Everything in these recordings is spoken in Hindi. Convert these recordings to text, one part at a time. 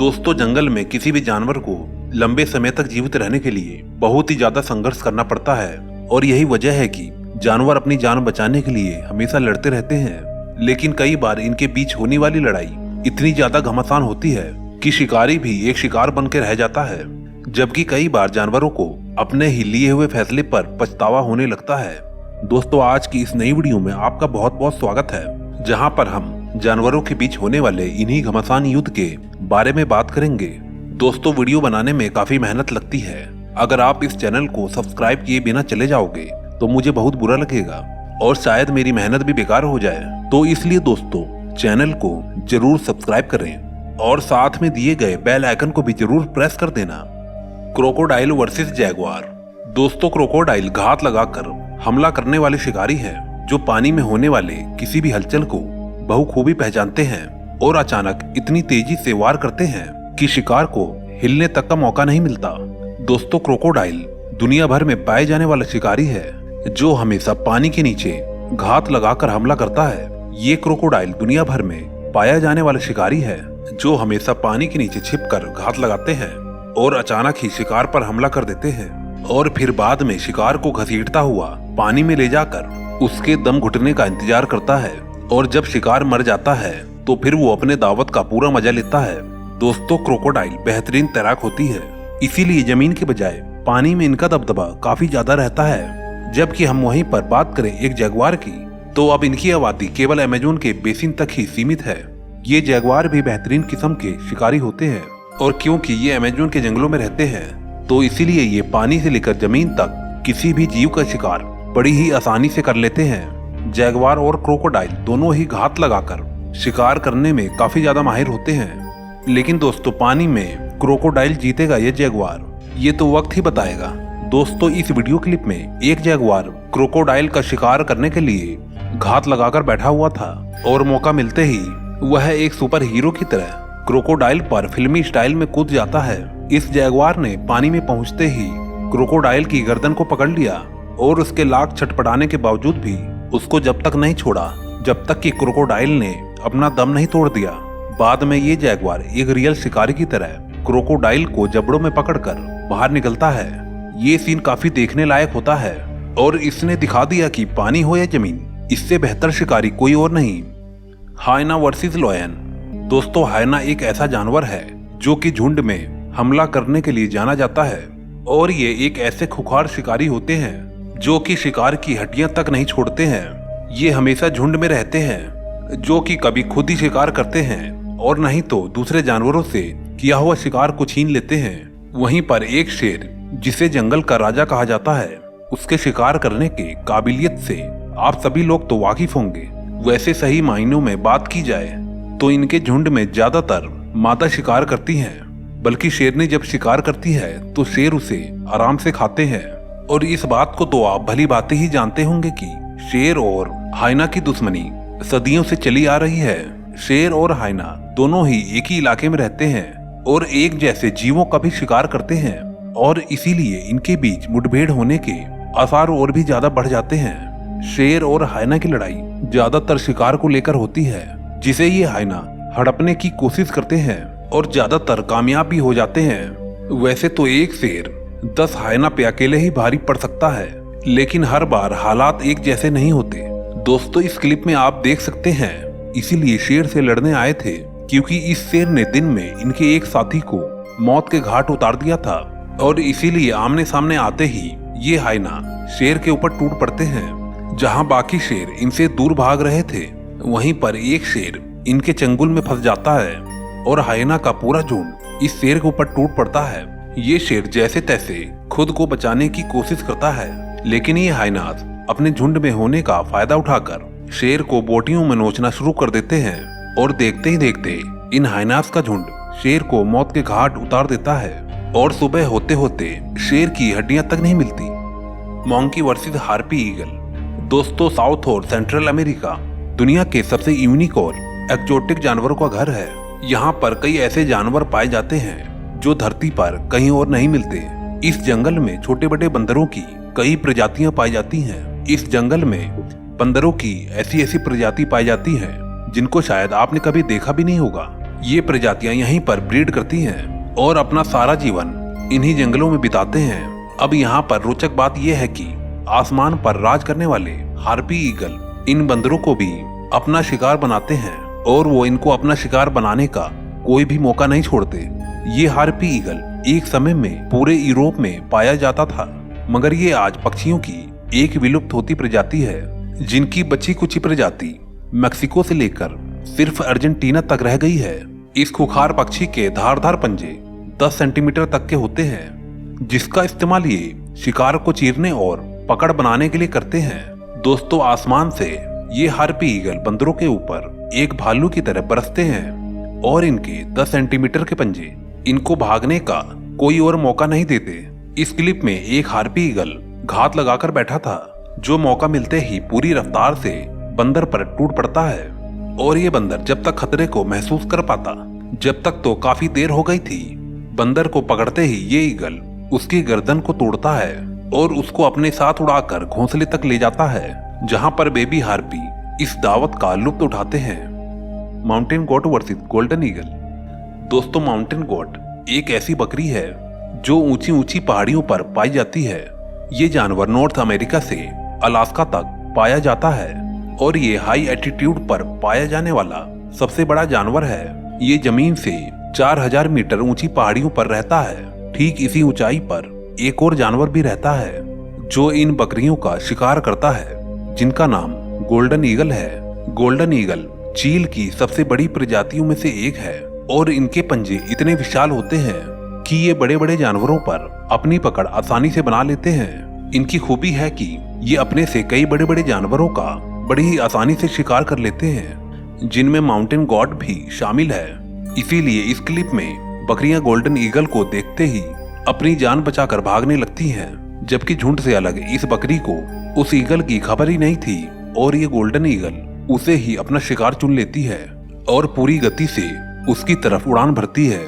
दोस्तों, जंगल में किसी भी जानवर को लंबे समय तक जीवित रहने के लिए बहुत ही ज्यादा संघर्ष करना पड़ता है और यही वजह है कि जानवर अपनी जान बचाने के लिए हमेशा लड़ते रहते हैं। लेकिन कई बार इनके बीच होने वाली लड़ाई इतनी ज्यादा घमासान होती है कि शिकारी भी एक शिकार बनकर रह जाता है, जबकि कई बार जानवरों को अपने ही लिए हुए फैसले पर पछतावा होने लगता है। दोस्तों, आज की इस नई वीडियो में आपका बहुत बहुत स्वागत है, जहां पर हम जानवरों के बीच होने वाले इन्हीं घमासान युद्ध के बारे में बात करेंगे। दोस्तों, वीडियो बनाने में काफी मेहनत लगती है। अगर आप इस चैनल को सब्सक्राइब किए बिना चले जाओगे तो मुझे बहुत बुरा लगेगा और शायद मेरी मेहनत भी बेकार हो जाए। तो इसलिए दोस्तों, चैनल को जरूर सब्सक्राइब करें और साथ में दिए गए बेल आइकन को भी जरूर प्रेस कर देना। Crocodile versus Jaguar. दोस्तों, क्रोकोडाइल घात लगाकर हमला करने वाले शिकारी हैं जो पानी में होने वाले किसी भी हलचल को बखूबी पहचानते हैं और अचानक इतनी तेजी से वार करते हैं कि शिकार को हिलने तक का मौका नहीं मिलता। दोस्तों, क्रोकोडाइल दुनिया भर में पाए जाने वाला शिकारी है जो हमेशा पानी के नीचे घात लगाकर हमला करता है। ये क्रोकोडाइल दुनिया भर में पाया जाने वाला शिकारी है जो हमेशा पानी के नीचे छिपकर घात लगाते हैं और अचानक ही शिकार पर हमला कर देते हैं और फिर बाद में शिकार को घसीटता हुआ पानी में ले जाकर उसके दम घुटने का इंतजार करता है और जब शिकार मर जाता है तो फिर वो अपने दावत का पूरा मजा लेता है। दोस्तों, क्रोकोडाइल बेहतरीन तैराक होती है, इसीलिए जमीन के बजाय पानी में इनका दबदबा काफी ज्यादा रहता है। जबकि हम वहीं पर बात करें एक जैगुआर की, तो अब इनकी आबादी केवल अमेज़न के बेसिन तक ही सीमित है। ये जैगुआर भी बेहतरीन किस्म के शिकारी होते हैं और क्योंकि ये अमेज़न के जंगलों में रहते हैं तो इसीलिए ये पानी से लेकर जमीन तक किसी भी जीव का शिकार बड़ी ही आसानी से कर लेते हैं। जैगुआर और क्रोकोडाइल दोनों ही घात लगाकर शिकार करने में काफी ज्यादा माहिर होते हैं। लेकिन दोस्तों, पानी में क्रोकोडाइल जीतेगा या जैगुआर, ये तो वक्त ही बताएगा। दोस्तों, इस वीडियो क्लिप में एक जैगुआर क्रोकोडाइल का शिकार करने के लिए घात लगाकर बैठा हुआ था और मौका मिलते ही वह एक सुपर हीरो की तरह क्रोकोडाइल पर फिल्मी स्टाइल में कूद जाता है। इस जैगुआर ने पानी में पहुंचते ही क्रोकोडाइल की गर्दन को पकड़ लिया और उसके लाख छटपटाने के बावजूद भी उसको जब तक नहीं छोड़ा जब तक कि क्रोकोडाइल ने अपना दम नहीं तोड़ दिया। बाद में ये जैगुआर एक रियल शिकारी की तरह क्रोकोडाइल को जबड़ों में पकड़कर बाहर निकलता है। ये सीन काफी देखने लायक होता है और इसने दिखा दिया कि पानी हो या जमीन, इससे बेहतर शिकारी कोई और नहीं। हाइना वर्सेस लायन। दोस्तों, हाइना एक ऐसा जानवर है जो कि झुंड में हमला करने के लिए जाना जाता है और ये एक ऐसे खुखार शिकारी होते हैं जो कि शिकार की हड्डियां तक नहीं छोड़ते हैं। ये हमेशा झुंड में रहते हैं जो कि कभी खुद ही शिकार करते हैं और नहीं तो दूसरे जानवरों से किया हुआ शिकार को छीन लेते हैं। वहीं पर एक शेर, जिसे जंगल का राजा कहा जाता है, उसके शिकार करने के काबिलियत से आप सभी लोग तो वाकिफ होंगे। वैसे सही मायनों में बात की जाए तो इनके झुंड में ज्यादातर मादा शिकार करती हैं, बल्कि शेरनी जब शिकार करती है तो शेर उसे आराम से खाते हैं। और इस बात को तो आप भली बातें ही जानते होंगे कि शेर और हाइना की दुश्मनी सदियों से चली आ रही है। शेर और हाइना दोनों ही एक ही इलाके में रहते हैं और एक जैसे जीवों का भी शिकार करते हैं और इसीलिए इनके बीच मुठभेड़ होने के आसार और भी ज्यादा बढ़ जाते हैं। शेर और हाइना की लड़ाई ज्यादातर शिकार को लेकर होती है, जिसे ये हाइना हड़पने की कोशिश करते हैं और ज्यादातर कामयाब भी हो जाते हैं। वैसे तो एक शेर 10 हाइना पे अकेले ही भारी पड़ सकता है, लेकिन हर बार हालात एक जैसे नहीं होते। दोस्तों, इस क्लिप में आप देख सकते हैं, इसीलिए शेर से लड़ने आए थे क्योंकि इस शेर ने दिन में इनके एक साथी को मौत के घाट उतार दिया था और इसीलिए आमने सामने आते ही ये हाइना शेर के ऊपर टूट पड़ते हैं। जहां बाकी शेर इनसे दूर भाग रहे थे, वहीं पर एक शेर इनके चंगुल में फंस जाता है और हाइना का पूरा झुंड इस शेर के ऊपर टूट पड़ता है। ये शेर जैसे तैसे खुद को बचाने की कोशिश करता है, लेकिन ये हाइनास अपने झुंड में होने का फायदा उठाकर शेर को बोटियों में नोचना शुरू कर देते हैं और देखते ही देखते इन हाइनास का झुंड शेर को मौत के घाट उतार देता है और सुबह होते होते शेर की हड्डियां तक नहीं मिलती। Monkey versus harpy eagle. दोस्तों, साउथ और सेंट्रल अमेरिका दुनिया के सबसे यूनिक और एक्जोटिक जानवरों का घर है। यहाँ पर कई ऐसे जानवर पाए जाते हैं जो धरती पर कहीं और नहीं मिलते। इस जंगल में छोटे बड़े बंदरों की कई प्रजातियां पाई जाती हैं। इस जंगल में बंदरों की ऐसी ऐसी प्रजाति पाई जाती हैं जिनको शायद आपने कभी देखा भी नहीं होगा। ये प्रजातियां यहीं पर ब्रीड करती हैं और अपना सारा जीवन इन्हीं जंगलों में बिताते हैं। अब यहाँ पर रोचक बात यह है कि आसमान पर राज करने वाले हार्पी ईगल इन बंदरों को भी अपना शिकार बनाते हैं और वो इनको अपना शिकार बनाने का कोई भी मौका नहीं छोड़ते। ये हार्पी ईगल एक समय में पूरे यूरोप में पाया जाता था, मगर ये आज पक्षियों की एक विलुप्त होती प्रजाति है, जिनकी बची कुची प्रजाति मैक्सिको से लेकर सिर्फ अर्जेंटीना तक रह गई है। इस खुखार पक्षी के धारदार पंजे 10 सेंटीमीटर तक के होते हैं, जिसका इस्तेमाल ये शिकार को चीरने और पकड़ बनाने के लिए करते हैं। दोस्तों, आसमान से ये हार्पी ईगल बंदरों के ऊपर एक भालू की तरह बरसते हैं और इनके 10 सेंटीमीटर के पंजे इनको भागने का कोई और मौका नहीं देते। इस क्लिप में एक हार्पी ईगल घात लगाकर बैठा था, जो मौका मिलते ही पूरी रफ्तार से बंदर पर टूट पड़ता है और ये बंदर जब तक खतरे को महसूस कर पाता, जब तक तो काफी देर हो गई थी। बंदर को पकड़ते ही ये ईगल उसकी गर्दन को तोड़ता है और उसको अपने साथ उड़ाकर घोंसले तक ले जाता है, जहां पर बेबी हार्पी इस दावत का लुत्फ उठाते हैं। Mountain goat versus golden eagle. दोस्तों, माउंटेन गोट एक ऐसी बकरी है जो ऊंची ऊंची पहाड़ियों पर पाई जाती है। ये जानवर नॉर्थ अमेरिका से अलास्का तक पाया जाता है और ये हाई एल्टीट्यूड पर पाया जाने वाला सबसे बड़ा जानवर है। ये जमीन से 4000 मीटर ऊंची पहाड़ियों पर रहता है। ठीक इसी ऊंचाई पर एक और जानवर भी रहता है जो इन बकरियों का शिकार करता है, जिनका नाम गोल्डन ईगल है। गोल्डन ईगल चील की सबसे बड़ी प्रजातियों में से एक है और इनके पंजे इतने विशाल होते हैं कि ये बड़े बड़े जानवरों पर अपनी पकड़ आसानी से बना लेते हैं। इनकी खूबी है कि ये अपने से कई बड़े बड़े जानवरों का बड़ी ही आसानी से शिकार कर लेते हैं, जिनमें माउंटेन गॉड भी शामिल है। इसीलिए इस क्लिप में बकरियां गोल्डन ईगल को देखते ही अपनी जान बचाकर भागने लगती हैं, जबकि झुंड से अलग इस बकरी को उस ईगल की खबर ही नहीं थी और ये गोल्डन ईगल उसे ही अपना शिकार चुन लेती है और पूरी गति से उसकी तरफ उड़ान भरती है।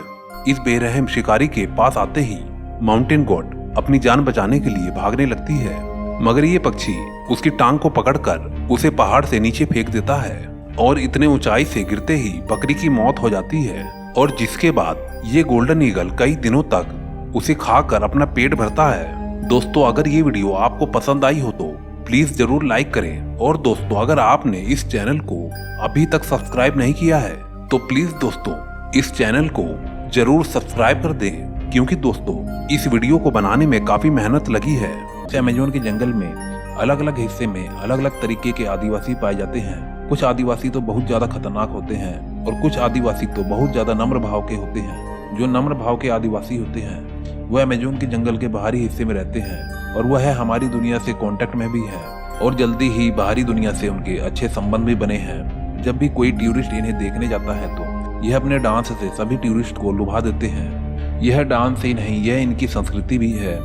इस बेरहम शिकारी के पास आते ही माउंटेन गॉड अपनी जान बचाने के लिए भागने लगती है, मगर ये पक्षी उसकी टांग को पकड़कर उसे पहाड़ से नीचे फेंक देता है और इतने ऊंचाई से गिरते ही बकरी की मौत हो जाती है। और जिसके बाद ये गोल्डन ईगल कई दिनों तक उसे खाकर अपना पेट भरता है। दोस्तों, अगर ये वीडियो आपको पसंद आई हो तो प्लीज जरूर लाइक करें और दोस्तों, अगर आपने इस चैनल को अभी तक सब्सक्राइब नहीं किया है तो प्लीज दोस्तों इस चैनल को जरूर सब्सक्राइब कर दें, क्योंकि दोस्तों इस वीडियो को बनाने में काफी मेहनत लगी है। अमेज़न के जंगल में अलग अलग हिस्से में अलग अलग तरीके के आदिवासी पाए जाते हैं। कुछ आदिवासी तो बहुत ज्यादा खतरनाक होते हैं और कुछ आदिवासी तो बहुत ज्यादा नम्र भाव के होते हैं। जो नम्र भाव के आदिवासी होते हैं वह अमेज़न के जंगल के बाहरी हिस्से में रहते हैं और वह हमारी दुनिया से कांटेक्ट में भी है और जल्दी ही बाहरी दुनिया से उनके अच्छे संबंध भी बने हैं। जब भी कोई टूरिस्ट इन्हें देखने जाता है तो यह अपने डांस से सभी टूरिस्ट को लुभा देते हैं। यह डांस ही नहीं, यह इनकी संस्कृति भी है।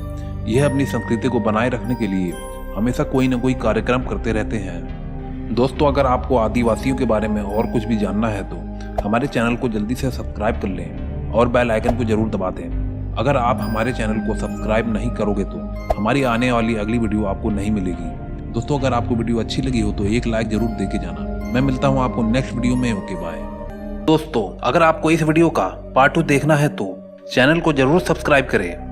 यह अपनी संस्कृति को बनाए रखने के लिए हमेशा कोई न कोई कार्यक्रम करते रहते हैं। दोस्तों, अगर आपको आदिवासियों के बारे में और कुछ भी जानना है तो हमारे चैनल को जल्दी से सब्सक्राइब कर लें और बेल आइकन को जरूर दबा दें। अगर आप हमारे चैनल को सब्सक्राइब नहीं करोगे तो हमारी आने वाली अगली वीडियो आपको नहीं मिलेगी। दोस्तों, अगर आपको वीडियो अच्छी लगी हो तो एक लाइक जरूर दे के जाना। मैं मिलता हूँ आपको नेक्स्ट वीडियो में। Okay, bye. दोस्तों, अगर आपको इस वीडियो का पार्ट 2 देखना है तो चैनल को जरूर सब्सक्राइब करें